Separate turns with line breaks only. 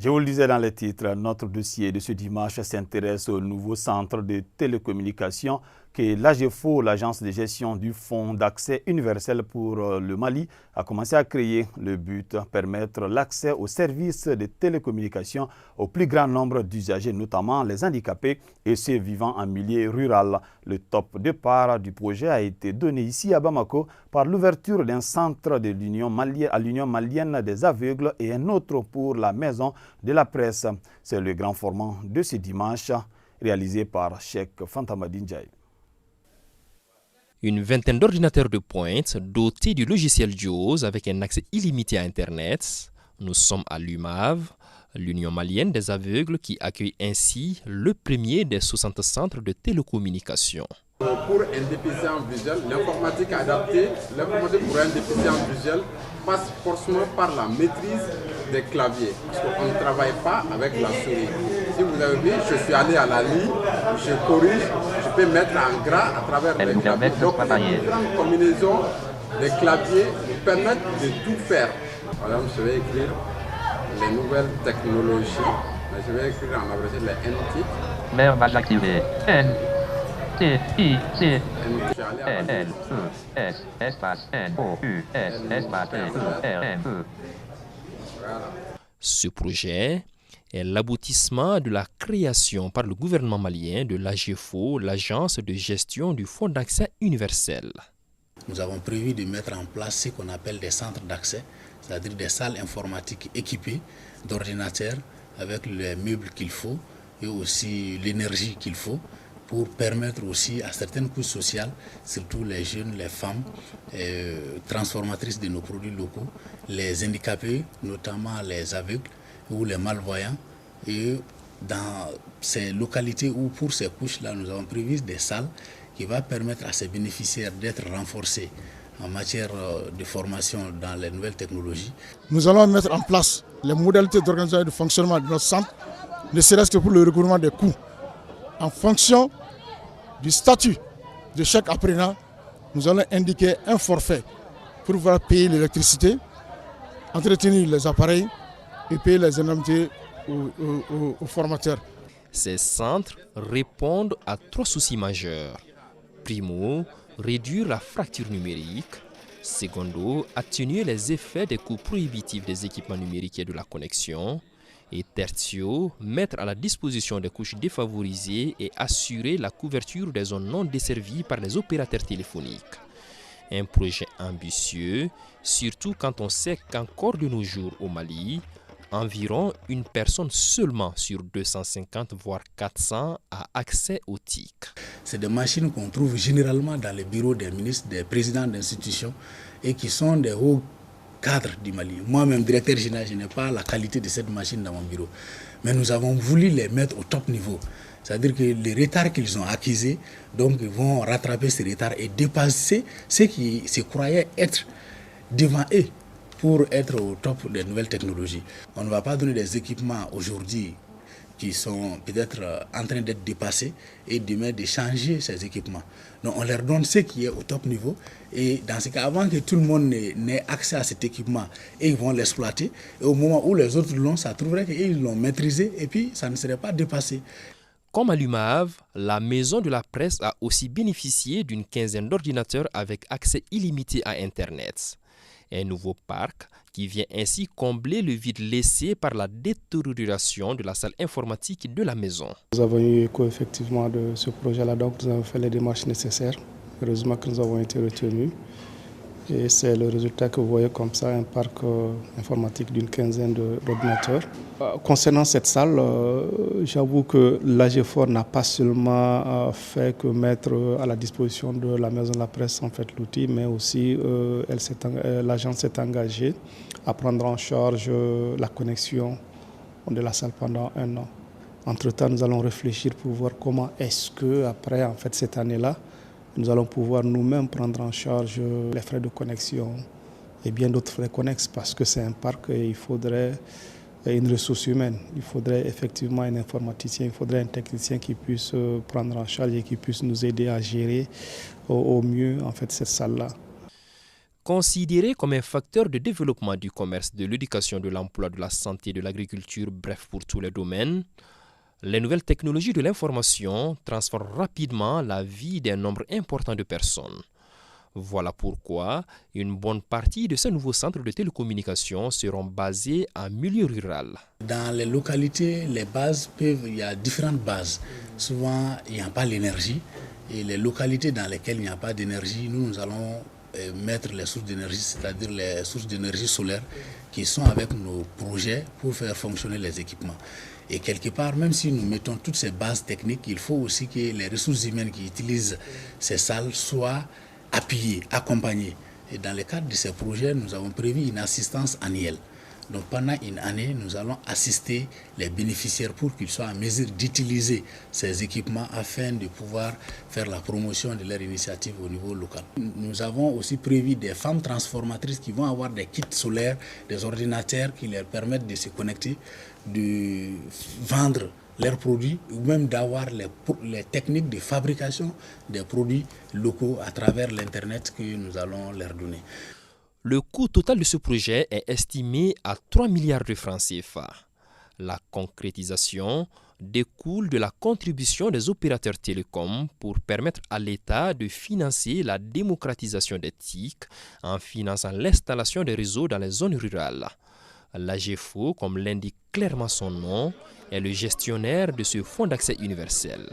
Je vous le disais dans les titres, notre dossier de ce dimanche s'intéresse au nouveau centre de télécommunications que l'AGEFO, l'Agence de gestion du Fonds d'accès universel pour le Mali, a commencé à créer. Le but, permettre l'accès aux services de télécommunications au plus grand nombre d'usagers, notamment les handicapés et ceux vivant en milieu rural. Le top départ du projet a été donné ici à Bamako par l'ouverture d'un centre de l'Union malienne des aveugles et un autre pour la maison de la presse. C'est le grand format de ce dimanche, réalisé par Cheikh Fantamadine Ndiaye.
Une vingtaine d'ordinateurs de pointe dotés du logiciel JAWS avec un accès illimité à Internet. Nous sommes à l'UMAV, l'Union malienne des aveugles, qui accueille ainsi le premier des 60 centres de télécommunications.
Pour un déficient visuel, l'informatique adaptée, l'informatique pour un déficient visuel passe forcément par la maîtrise des claviers. Parce qu'on ne travaille pas avec la souris. Si vous avez vu, je suis allé à la ligne, je corrige, je peux mettre en gras à travers les claviers. Donc, une grande combinaison des claviers nous permettent de tout faire. Par exemple, je vais écrire les nouvelles technologies. Je vais écrire en abrégé les NTIC.
Mère va l'activer. N. T, I, C,
N,
N, E, S, espace, N, O, U, S, espace, T, E, R, M, E.
Ce projet est l'aboutissement de la création par le gouvernement malien de l'AGEFO, l'Agence de gestion du Fonds d'accès universel.
Nous avons prévu de mettre en place ce qu'on appelle des centres d'accès, c'est-à-dire des salles informatiques équipées d'ordinateurs avec les meubles qu'il faut et aussi l'énergie qu'il faut, pour permettre aussi à certaines couches sociales, surtout les jeunes, les femmes, transformatrices de nos produits locaux, les handicapés, notamment les aveugles ou les malvoyants. Et dans ces localités où pour ces couches-là, nous avons prévu des salles qui vont permettre à ces bénéficiaires d'être renforcés en matière de formation dans les nouvelles technologies.
Nous allons mettre en place les modalités d'organisation et de fonctionnement de notre centre, ne serait-ce que pour le recouvrement des coûts. En fonction du statut de chaque apprenant, nous allons indiquer un forfait pour pouvoir payer l'électricité, entretenir les appareils et payer les indemnités aux formateurs.
Ces centres répondent à 3 soucis majeurs. Primo, réduire la fracture numérique. Secondo, atténuer les effets des coûts prohibitifs des équipements numériques et de la connexion. Et tertio, mettre à la disposition des couches défavorisées et assurer la couverture des zones non desservies par les opérateurs téléphoniques. Un projet ambitieux, surtout quand on sait qu'encore de nos jours au Mali, environ une personne seulement sur 250 voire 400 a accès aux TIC.
C'est des machines qu'on trouve généralement dans les bureaux des ministres, des présidents d'institutions et qui sont des hauts cadre du Mali. Moi-même, directeur général, je n'ai pas la qualité de cette machine dans mon bureau. Mais nous avons voulu les mettre au top niveau. C'est-à-dire que les retards qu'ils ont acquis, donc ils vont rattraper ces retards et dépasser ceux qui se croyaient être devant eux pour être au top des nouvelles technologies. On ne va pas donner des équipements aujourd'hui qui sont peut-être en train d'être dépassés et demain de changer ces équipements. Donc on leur donne ce qui est au top niveau et dans ce cas, avant que tout le monde n'ait accès à cet équipement, et ils vont l'exploiter et au moment où les autres l'ont, ça trouverait qu'ils l'ont maîtrisé et puis ça ne serait pas dépassé.
Comme à l'UMAV, la maison de la presse a aussi bénéficié d'une quinzaine d'ordinateurs avec accès illimité à Internet. Un nouveau parc qui vient ainsi combler le vide laissé par la détérioration de la salle informatique de la maison.
Nous avons eu écho effectivement de ce projet-là, donc nous avons fait les démarches nécessaires. Heureusement que nous avons été retenus. Et c'est le résultat que vous voyez comme ça, un parc informatique d'une quinzaine d'ordinateurs. Concernant cette salle, j'avoue que l'AGEFOR n'a pas seulement fait que mettre à la disposition de la maison de la presse en fait, l'outil, mais aussi l'agence s'est engagée à prendre en charge la connexion de la salle pendant 1 an. Entre-temps, nous allons réfléchir pour voir comment est-ce que, après en fait, cette année-là, nous allons pouvoir nous-mêmes prendre en charge les frais de connexion et bien d'autres frais connexes parce que c'est un parc et il faudrait une ressource humaine. Il faudrait effectivement un informaticien, il faudrait un technicien qui puisse prendre en charge et qui puisse nous aider à gérer au mieux en fait, cette salle-là.
Considéré comme un facteur de développement du commerce, de l'éducation, de l'emploi, de la santé, de l'agriculture, bref pour tous les domaines, les nouvelles technologies de l'information transforment rapidement la vie d'un nombre important de personnes. Voilà pourquoi une bonne partie de ces nouveaux centres de télécommunications seront basés en milieu rural.
Dans les localités, il y a différentes bases. Souvent, il n'y a pas l'énergie. Et les localités dans lesquelles il n'y a pas d'énergie, nous allons mettre les sources d'énergie, c'est-à-dire les sources d'énergie solaire qui sont avec nos projets pour faire fonctionner les équipements. Et quelque part, même si nous mettons toutes ces bases techniques, il faut aussi que les ressources humaines qui utilisent ces salles soient appuyées, accompagnées. Et dans le cadre de ces projets, nous avons prévu une assistance annuelle. Donc pendant une année, nous allons assister les bénéficiaires pour qu'ils soient en mesure d'utiliser ces équipements afin de pouvoir faire la promotion de leur initiative au niveau local. Nous avons aussi prévu des femmes transformatrices qui vont avoir des kits solaires, des ordinateurs qui leur permettent de se connecter, de vendre leurs produits ou même d'avoir les techniques de fabrication des produits locaux à travers l'Internet que nous allons leur donner.
Le coût total de ce projet est estimé à 3 milliards de francs CFA. La concrétisation découle de la contribution des opérateurs télécoms pour permettre à l'État de financer la démocratisation des TIC en finançant l'installation des réseaux dans les zones rurales. L'AGEFO, comme l'indique clairement son nom, est le gestionnaire de ce fonds d'accès universel.